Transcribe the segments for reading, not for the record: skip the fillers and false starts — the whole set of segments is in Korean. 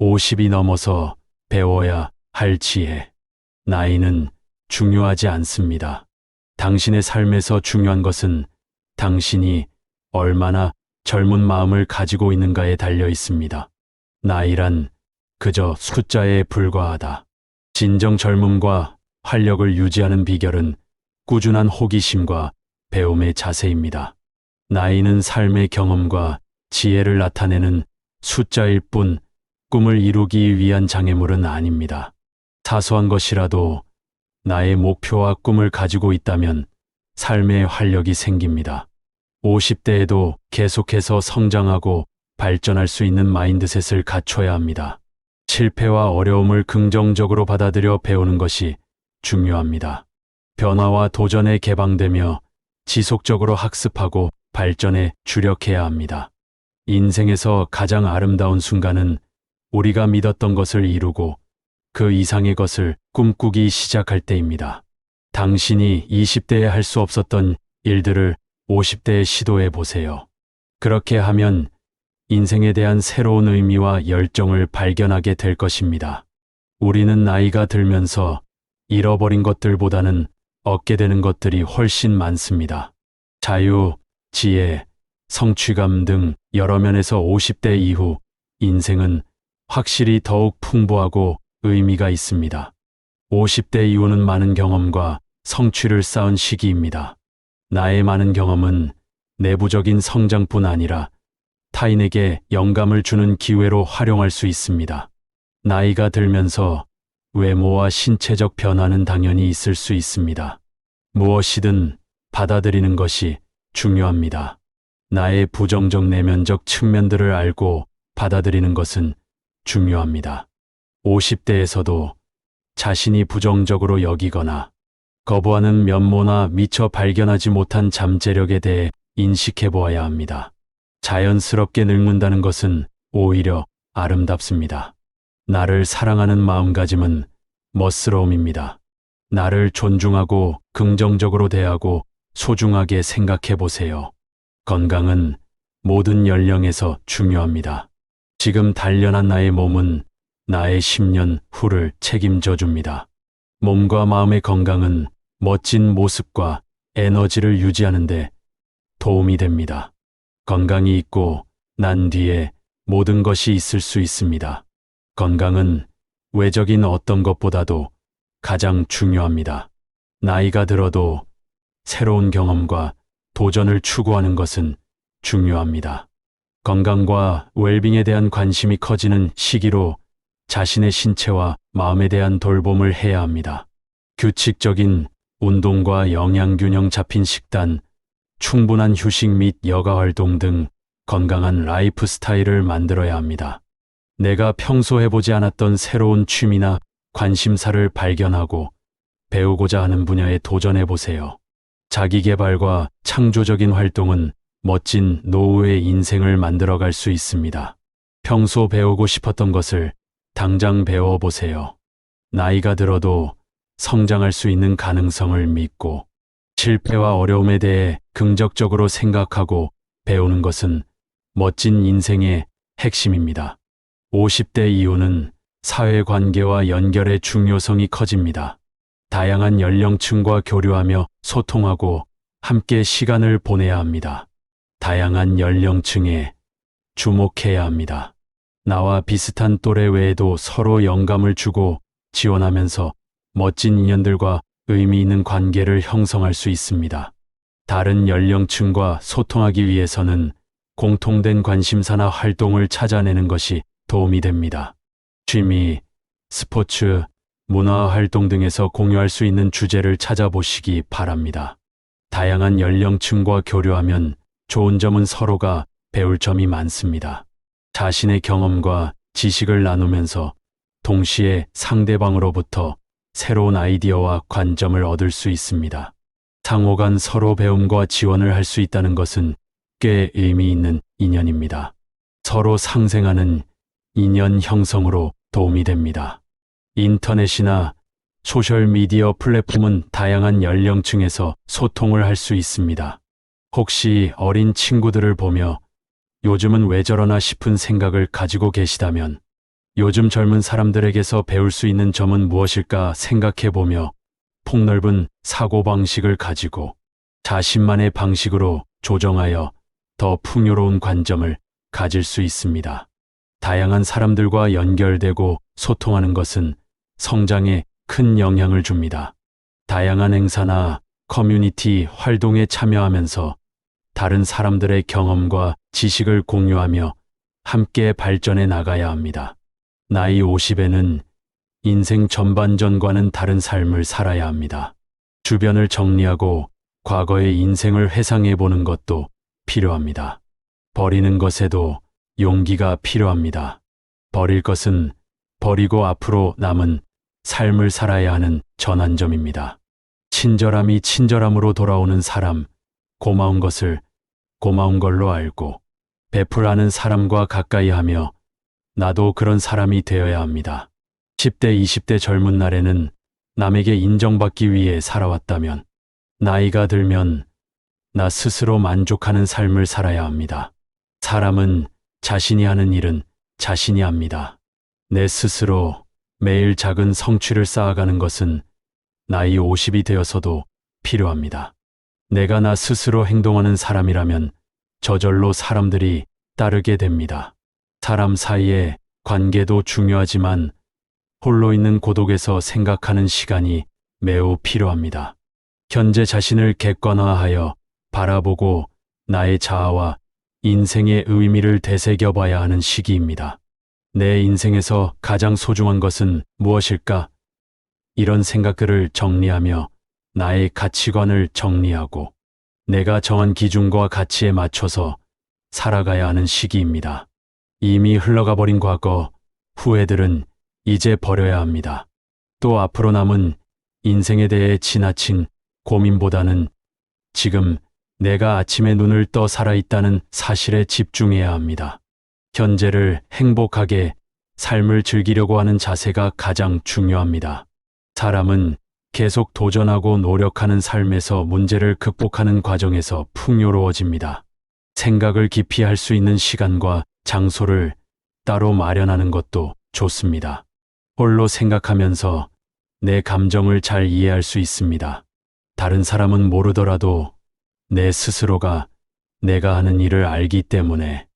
50이 넘어서 배워야 할 지혜. 나이는 중요하지 않습니다. 당신의 삶에서 중요한 것은 당신이 얼마나 젊은 마음을 가지고 있는가에 달려 있습니다. 나이란 그저 숫자에 불과하다. 진정 젊음과 활력을 유지하는 비결은 꾸준한 호기심과 배움의 자세입니다. 나이는 삶의 경험과 지혜를 나타내는 숫자일 뿐 꿈을 이루기 위한 장애물은 아닙니다. 사소한 것이라도 나의 목표와 꿈을 가지고 있다면 삶의 활력이 생깁니다. 50대에도 계속해서 성장하고 발전할 수 있는 마인드셋을 갖춰야 합니다. 실패와 어려움을 긍정적으로 받아들여 배우는 것이 중요합니다. 변화와 도전에 개방되며 지속적으로 학습하고 발전에 주력해야 합니다. 인생에서 가장 아름다운 순간은 우리가 믿었던 것을 이루고 그 이상의 것을 꿈꾸기 시작할 때입니다. 당신이 20대에 할 수 없었던 일들을 50대에 시도해 보세요. 그렇게 하면 인생에 대한 새로운 의미와 열정을 발견하게 될 것입니다. 우리는 나이가 들면서 잃어버린 것들보다는 얻게 되는 것들이 훨씬 많습니다. 자유, 지혜, 성취감 등 여러 면에서 50대 이후 인생은 확실히 더욱 풍부하고 의미가 있습니다. 50대 이후는 많은 경험과 성취를 쌓은 시기입니다. 나의 많은 경험은 내부적인 성장뿐 아니라 타인에게 영감을 주는 기회로 활용할 수 있습니다. 나이가 들면서 외모와 신체적 변화는 당연히 있을 수 있습니다. 무엇이든 받아들이는 것이 중요합니다. 나의 부정적 내면적 측면들을 알고 받아들이는 것은 중요합니다. 50대에서도 자신이 부정적으로 여기거나 거부하는 면모나 미처 발견하지 못한 잠재력에 대해 인식해 보아야 합니다. 자연스럽게 늙는다는 것은 오히려 아름답습니다. 나를 사랑하는 마음가짐은 멋스러움입니다. 나를 존중하고 긍정적으로 대하고 소중하게 생각해 보세요. 건강은 모든 연령에서 중요합니다. 지금 단련한 나의 몸은 나의 10년 후를 책임져 줍니다. 몸과 마음의 건강은 멋진 모습과 에너지를 유지하는 데 도움이 됩니다. 건강이 있고 난 뒤에 모든 것이 있을 수 있습니다. 건강은 외적인 어떤 것보다도 가장 중요합니다. 나이가 들어도 새로운 경험과 도전을 추구하는 것은 중요합니다. 건강과 웰빙에 대한 관심이 커지는 시기로 자신의 신체와 마음에 대한 돌봄을 해야 합니다. 규칙적인 운동과 영양균형 잡힌 식단, 충분한 휴식 및 여가 활동 등 건강한 라이프 스타일을 만들어야 합니다. 내가 평소 해보지 않았던 새로운 취미나 관심사를 발견하고 배우고자 하는 분야에 도전해 보세요. 자기개발과 창조적인 활동은 멋진 노후의 인생을 만들어갈 수 있습니다. 평소 배우고 싶었던 것을 당장 배워보세요. 나이가 들어도 성장할 수 있는 가능성을 믿고 실패와 어려움에 대해 긍정적으로 생각하고 배우는 것은 멋진 인생의 핵심입니다. 50대 이후는 사회관계와 연결의 중요성이 커집니다. 다양한 연령층과 교류하며 소통하고 함께 시간을 보내야 합니다. 다양한 연령층에 주목해야 합니다. 나와 비슷한 또래 외에도 서로 영감을 주고 지원하면서 멋진 인연들과 의미 있는 관계를 형성할 수 있습니다. 다른 연령층과 소통하기 위해서는 공통된 관심사나 활동을 찾아내는 것이 도움이 됩니다. 취미, 스포츠, 문화 활동 등에서 공유할 수 있는 주제를 찾아보시기 바랍니다. 다양한 연령층과 교류하면 좋은 점은 서로가 배울 점이 많습니다. 자신의 경험과 지식을 나누면서 동시에 상대방으로부터 새로운 아이디어와 관점을 얻을 수 있습니다. 상호 간 서로 배움과 지원을 할 수 있다는 것은 꽤 의미 있는 인연입니다. 서로 상생하는 인연 형성으로 도움이 됩니다. 인터넷이나 소셜미디어 플랫폼은 다양한 연령층에서 소통을 할 수 있습니다. 혹시 어린 친구들을 보며 요즘은 왜 저러나 싶은 생각을 가지고 계시다면 요즘 젊은 사람들에게서 배울 수 있는 점은 무엇일까 생각해 보며 폭넓은 사고방식을 가지고 자신만의 방식으로 조정하여 더 풍요로운 관점을 가질 수 있습니다. 다양한 사람들과 연결되고 소통하는 것은 성장에 큰 영향을 줍니다. 다양한 행사나 커뮤니티 활동에 참여하면서 다른 사람들의 경험과 지식을 공유하며 함께 발전해 나가야 합니다. 나이 50에는 인생 전반전과는 다른 삶을 살아야 합니다. 주변을 정리하고 과거의 인생을 회상해 보는 것도 필요합니다. 버리는 것에도 용기가 필요합니다. 버릴 것은 버리고 앞으로 남은 삶을 살아야 하는 전환점입니다. 친절함이 친절함으로 돌아오는 사람, 고마운 것을 고마운 걸로 알고 베풀하는 사람과 가까이 하며 나도 그런 사람이 되어야 합니다. 10대, 20대 젊은 날에는 남에게 인정받기 위해 살아왔다면 나이가 들면 나 스스로 만족하는 삶을 살아야 합니다. 사람은 자신이 하는 일은 자신이 합니다. 내 스스로 매일 작은 성취를 쌓아가는 것은 나이 50이 되어서도 필요합니다. 내가 나 스스로 행동하는 사람이라면 저절로 사람들이 따르게 됩니다. 사람 사이의 관계도 중요하지만 홀로 있는 고독에서 생각하는 시간이 매우 필요합니다. 현재 자신을 객관화하여 바라보고 나의 자아와 인생의 의미를 되새겨봐야 하는 시기입니다. 내 인생에서 가장 소중한 것은 무엇일까? 이런 생각들을 정리하며 나의 가치관을 정리하고 내가 정한 기준과 가치에 맞춰서 살아가야 하는 시기입니다. 이미 흘러가 버린 과거, 후회들은 이제 버려야 합니다. 또 앞으로 남은 인생에 대해 지나친 고민보다는 지금 내가 아침에 눈을 떠 살아있다는 사실에 집중해야 합니다. 현재를 행복하게 삶을 즐기려고 하는 자세가 가장 중요합니다. 사람은 계속 도전하고 노력하는 삶에서 문제를 극복하는 과정에서 풍요로워집니다. 생각을 깊이 할 수 있는 시간과 장소를 따로 마련하는 것도 좋습니다. 홀로 생각하면서 내 감정을 잘 이해할 수 있습니다. 다른 사람은 모르더라도 내 스스로가 내가 하는 일을 알기 때문에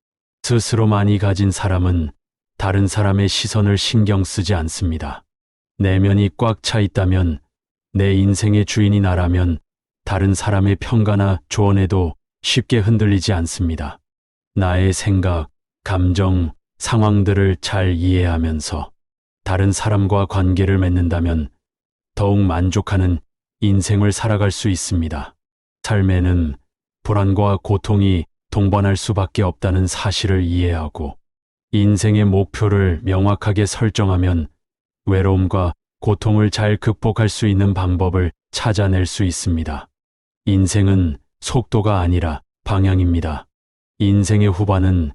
스스로 많이 가진 사람은 다른 사람의 시선을 신경 쓰지 않습니다. 내면이 꽉 차 있다면 내 인생의 주인이 나라면 다른 사람의 평가나 조언에도 쉽게 흔들리지 않습니다. 나의 생각, 감정, 상황들을 잘 이해하면서 다른 사람과 관계를 맺는다면 더욱 만족하는 인생을 살아갈 수 있습니다. 삶에는 불안과 고통이 동반할 수밖에 없다는 사실을 이해하고 인생의 목표를 명확하게 설정하면 외로움과 고통을 잘 극복할 수 있는 방법을 찾아낼 수 있습니다. 인생은 속도가 아니라 방향입니다. 인생의 후반은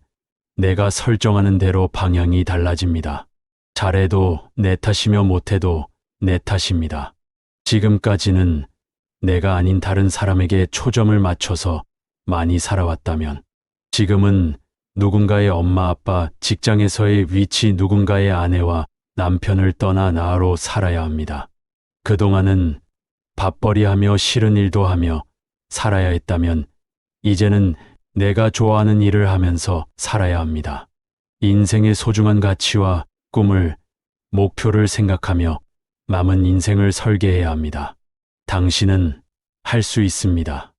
내가 설정하는 대로 방향이 달라집니다. 잘해도 내 탓이며 못해도 내 탓입니다. 지금까지는 내가 아닌 다른 사람에게 초점을 맞춰서 많이 살아왔다면 지금은 누군가의 엄마, 아빠, 직장에서의 위치, 누군가의 아내와 남편을 떠나 나로 살아야 합니다. 그동안은 밥벌이하며 싫은 일도 하며 살아야 했다면 이제는 내가 좋아하는 일을 하면서 살아야 합니다. 인생의 소중한 가치와 꿈을, 목표를 생각하며 남은 인생을 설계해야 합니다. 당신은 할 수 있습니다.